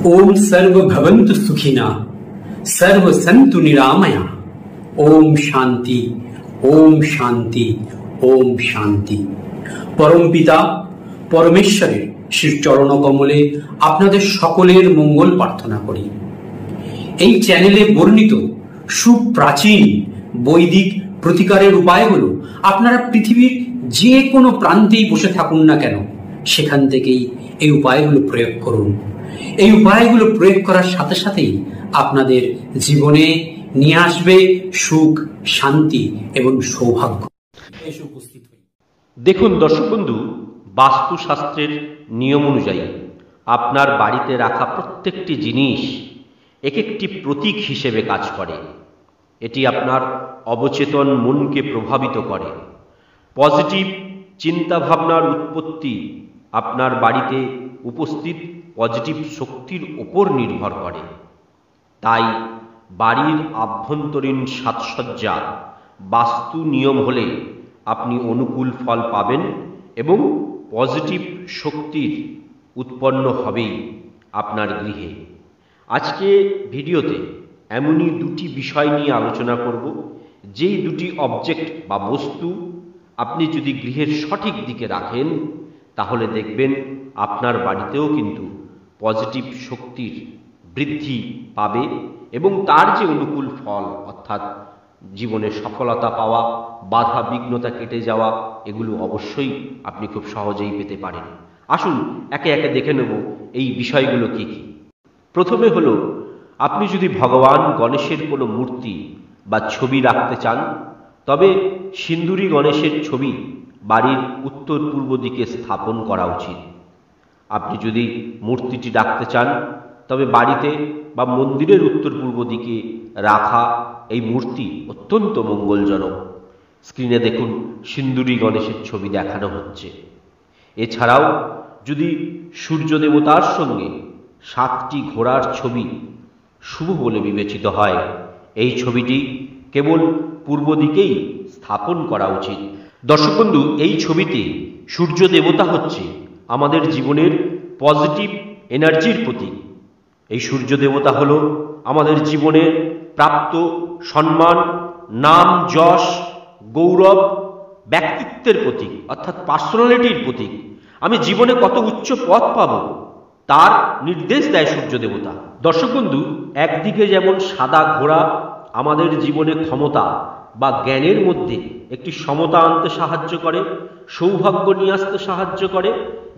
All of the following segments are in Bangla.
ओम सर्व भवन्तु सुखिना सर्व सन्तु निरामया। ओम शांति ओम शांति ओम शांति। परम पिता परमेश्वरेर श्री चरण कमले आपनादेर सकलेर मंगल प्रार्थना करी। এই চ্যানেলে বর্ণিত সুপ্রাচীন বৈদিক প্রতিকারের উপায়গুলো আপনারা পৃথিবীর যে কোনো প্রান্তেই বসে থাকুন না কেন সেখান থেকেই এই উপায়গুলো প্রয়োগ করুন। এই উপায়গুলো প্রয়োগ করার সাথে সাথেই আপনাদের জীবনে নিয়ে আসবে সুখ, শান্তি এবং সৌভাগ্য। এসে উপস্থিত হই। দেখুন দর্শক বন্ধু, বাস্তুশাস্ত্রের নিয়ম অনুযায়ী আপনার বাড়িতে রাখা প্রত্যেকটি জিনিস এক একটি প্রতীক হিসেবে কাজ করে। এটি আপনার অবচেতন মনকে প্রভাবিত করে। পজিটিভ চিন্তা ভাবনার উৎপত্তি আপনার বাড়িতে উপস্থিত পজিটিভ শক্তির উপর নির্ভর করে। তাই বাড়ির আভ্যন্তরীণ সাজসজ্জা বাস্তু নিয়ম হলে আপনি অনুকূল ফল পাবেন এবং পজিটিভ শক্তির উৎপন্ন হবেই আপনার গৃহে। আজকে ভিডিওতে এমনই দুটি বিষয় নিয়ে আলোচনা করব, যেই দুটি অবজেক্ট বা বস্তু আপনি যদি গৃহের সঠিক দিকে রাখেন তাহলে দেখবেন আপনার বাড়িতেও কিন্তু পজিটিভ শক্তির বৃদ্ধি পাবে এবং তার যে অনুকূল ফল অর্থাৎ জীবনে সফলতা পাওয়া, বাধা বিঘ্নতা কেটে যাওয়া, এগুলো অবশ্যই আপনি খুব সহজেই পেতে পারেন। আসুন একে একে দেখে নেব এই বিষয়গুলো কি কি। প্রথমে হলো, আপনি যদি ভগবান গণেশের কোনো মূর্তি বা ছবি রাখতে চান তবে সিন্দুরি গণেশের ছবি বাড়ির উত্তর পূর্ব দিকে স্থাপন করা উচিত। আপনি যদি মূর্তিটি রাখতে চান তবে বাড়িতে বা মন্দিরের উত্তর পূর্ব দিকে রাখা এই মূর্তি অত্যন্ত মঙ্গলজনক। স্ক্রিনে দেখুন সিন্দুরি গণেশের ছবি দেখানো হচ্ছে। এছাড়াও যদি সূর্য দেবতার সঙ্গে 7টি ঘোড়ার ছবি শুভ বলে বিবেচিত হয়, এই ছবিটি কেবল পূর্ব দিকেই স্থাপন করা উচিত। দর্শক বন্ধু, এই ছবিতে সূর্য দেবতা হচ্ছে আমাদের জীবনের পজিটিভ এনার্জির প্রতীক। এই সূর্য দেবতা হলো আমাদের জীবনের প্রাপ্ত সম্মান, নাম, যশ, গৌরব, ব্যক্তিত্বের প্রতীক অর্থাৎ পার্সোনালিটির প্রতীক। আমি জীবনে কত উচ্চ পদ পাবো তার নির্দেশ দেয় সূর্য দেবতা। দর্শক বন্ধু, একদিকে যেমন সাদা ঘোড়া আমাদের জীবনে ক্ষমতা বা জ্ঞানের মধ্যে একটি সমতা আনতে সাহায্য করে, সৌভাগ্য নিয়ে আসতে সাহায্য করে,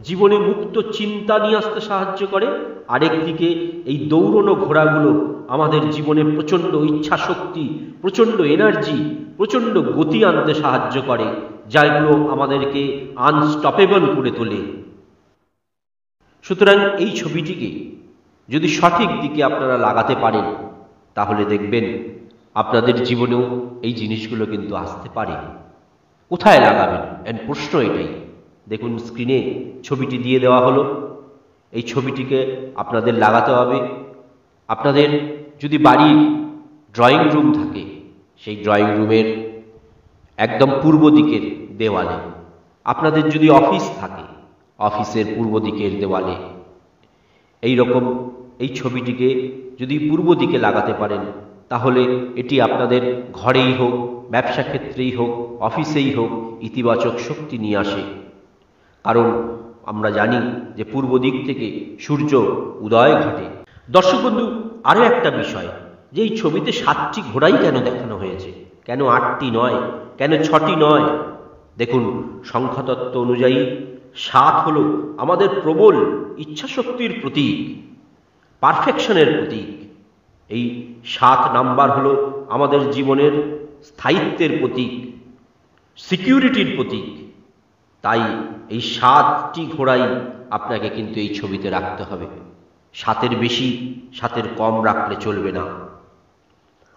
জীবনে মুক্ত চিন্তা নিয়ে আসতে সাহায্য করে, আরেকদিকে এই দৌড়নো ঘোড়াগুলো আমাদের জীবনে প্রচণ্ড ইচ্ছা শক্তি, প্রচণ্ড এনার্জি, প্রচণ্ড গতি আনতে সাহায্য করে, যাগুলো আমাদেরকে আনস্টপেবল করে তোলে। সুতরাং এই ছবিটিকে যদি সঠিক দিকে আপনারা লাগাতে পারেন তাহলে দেখবেন আপনাদের জীবনেও এই জিনিসগুলো কিন্তু আসতে পারে। কোথায় লাগাবেন এর প্রশ্ন এটাই। দেখুন স্ক্রিনে ছবিটি দিয়ে দেওয়া হলো। এই ছবিটিকে আপনাদের লাগাতে হবে আপনাদের যদি বাড়ির ড্রয়িং রুম থাকে সেই ড্রয়িং রুমের একদম পূর্ব দিকের দেওয়ালে, আপনাদের যদি অফিস থাকে অফিসের পূর্ব দিকের দেওয়ালে। এই রকম এই ছবিটিকে যদি পূর্ব দিকে লাগাতে পারেন তাহলে এটি আপনাদের ঘরেই হোক, ব্যবসা ক্ষেত্রেই হোক, অফিসেই হোক ইতিবাচক শক্তি নিয়ে আসে। কারণ আমরা জানি যে পূর্ব দিক থেকে সূর্য উদয় ঘটে। দর্শক বন্ধু, আরও একটা বিষয়, যে এই ছবিতে 7টি ঘোড়াই কেন দেখানো হয়েছে, কেন 8টি নয়, কেন 6টি নয়? দেখুন সংখ্যাতত্ত্ব অনুযায়ী 7 হলো আমাদের প্রবল ইচ্ছাশক্তির প্রতীক, পারফেকশনের প্রতীক। এই 7 নাম্বার হলো আমাদের জীবনের স্থায়িত্বের প্রতীক, সিকিউরিটির প্রতীক। তাই এই 7টি ঘোড়াই আপনাকে কিন্তু এই ছবিতে রাখতে হবে। 7-এর বেশি 7-এর কম রাখলে চলবে না।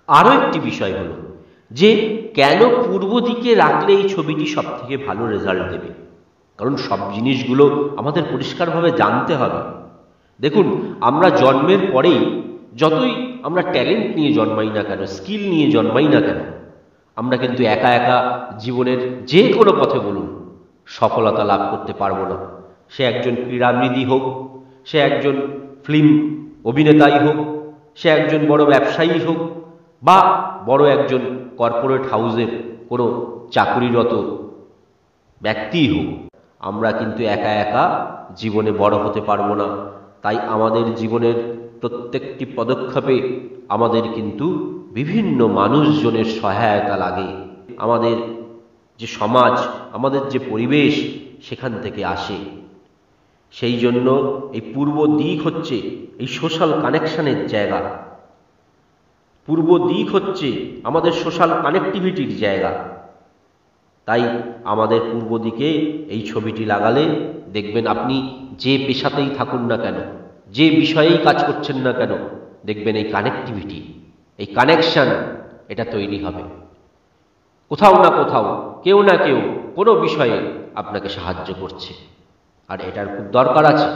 আরও একটি বিষয় হলো যে কেন পূর্ব দিকে রাখলে এই ছবিটি সব থেকে ভালো রেজাল্ট দেবে। কারণ সব জিনিসগুলো আমাদের পরিষ্কারভাবে জানতে হবে। দেখুন আমরা জন্মের পরেই যতই আমরা ট্যালেন্ট নিয়ে জন্মাই না কেন, স্কিল নিয়ে জন্মাই না কেন, আমরা কিন্তু একা একা জীবনের যে কোনো পথে বলুন সফলতা লাভ করতে পারবো না। সে একজন ক্রীড়াবিদই হোক, সে একজন ফিল্ম অভিনেতাই হোক, সে একজন বড় ব্যবসায়ী হোক, বা বড় একজন কর্পোরেট হাউসের কোনো চাকুরিরত ব্যক্তিই হোক, আমরা কিন্তু একা একা জীবনে বড় হতে পারবো না। তাই আমাদের জীবনের প্রত্যেকটি পদক্ষেপে আমাদের কিন্তু বিভিন্ন মানুষজনের সহায়তা লাগে। আমাদের যে সমাজ, আমাদের যে পরিবেশ, সেখান থেকে আসে। সেই জন্য এই পূর্ব দিক হচ্ছে এই সোশ্যাল কানেকশনের জায়গা, পূর্ব দিক হচ্ছে আমাদের সোশ্যাল কানেক্টিভিটির জায়গা। তাই আমাদের পূর্ব দিকে এই ছবিটি লাগালে দেখবেন আপনি যে পেশাতেই থাকুন না কেন, যে বিষয়েই কাজ করছেন না কেন, দেখবেন এই কানেক্টিভিটি, এই কানেকশন এটা তৈরি হবে। কোথাও না কোথাও কেউ না কেউ কোনো বিষয়ে আপনাকে সাহায্য করছে, আর এটার খুব দরকার আছে।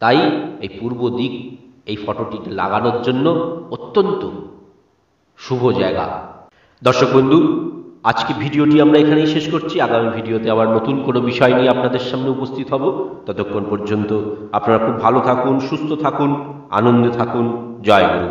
তাই এই পূর্ব দিক এই ফটোটি লাগানোর জন্য অত্যন্ত শুভ জায়গা। দর্শক বন্ধু, আজকে ভিডিওটি আমরা এখানেই শেষ করছি। আগামী ভিডিওতে আবার নতুন কোনো বিষয় নিয়ে আপনাদের সামনে উপস্থিত হব। ততক্ষণ পর্যন্ত আপনারা খুব ভালো থাকুন, সুস্থ থাকুন, আনন্দে থাকুন। জয় গুরু।